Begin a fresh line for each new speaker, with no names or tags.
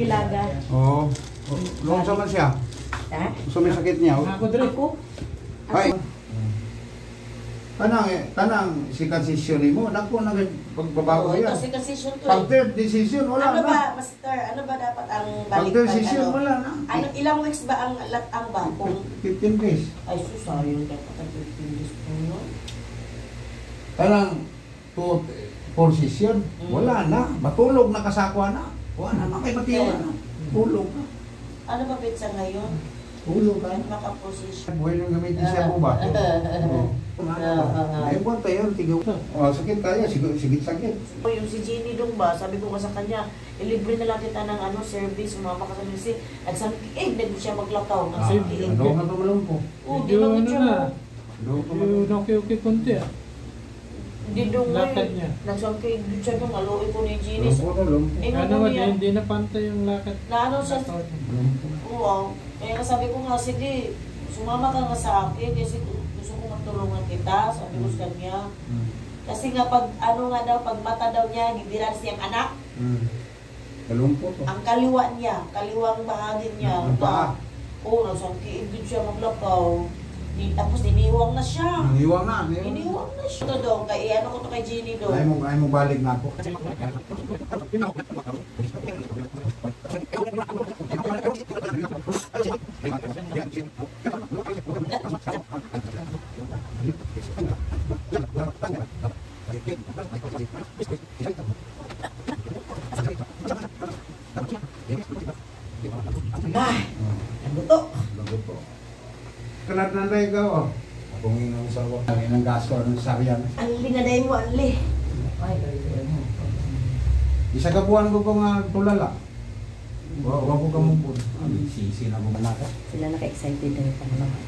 Nilaga.
Oo. Noon sa man siya.
Ha?
Gusto may sakit niya.
Ako dre.
Ako?
Ay. Tanang si decision mo, nako na pagbabago yan.
Ito si decision to
Pag third decision, wala
ano
na.
ba, Master? Ano ba dapat ang
Pag
balik?
third decision, wala na.
Ano, ilang weeks ba ang ba? Kung
15 days.
ay susayang dapat ang 15 days po yun.
Tanang for session, wala na. Matulog na kasakwa na. Wala na, may matiwan na. Tulog na.
Ano ba pizza ngayon?
Tulog na.
Makaposition.
Buhay yung gamitin siya po ba? Ay, buwan tayo, tigaw. Sakit tayo, sigit-sakit.
Yung si Jenny dong ba, sabi ko nga sa kanya, ilibre na lang kita ng service, sumama ka sa ministry. Nagsankiig siya maglakaw. Nagsankiig.
Ano nga tumalong po?
Oo, di lang siya mo.
Yung okay konti ah.
Hindi dong
Lakad niya.
Nagsankiig siya dong, aluin ko ni Jenny.
Ano ba, hindi na pantay yung lakad.
Na ano siya? Oo. Kaya sabi ko nga, sige, sumama ka nga sa akin kasi gusto ko matulungan kita, sabi ko sa kanya. Kasi nga pag ano nga daw, pag mata daw niya, gidiran siyang anak.
Kalungkot.
Ang kaliwa niya, kaliwang bahagi niya. Oo, nagsangkiig din siya maglakaw. Tapos iniwang na siya.
Iniwang na.
Iniwang na siya. Ito daw, kay ano ko to kay Jenny daw.
Ay mo balik na ako.
Ay, naguto.
Kalat na tayo ka, oh. Akong inang sawa. Ang inang gasto ng sariyan.
Anli nga dahil mo, anli.
Isa ka buwan ko nga tulala. Wag ko ka mong sisi na mo malaka.
Sila naka-excited na yung pangalaman.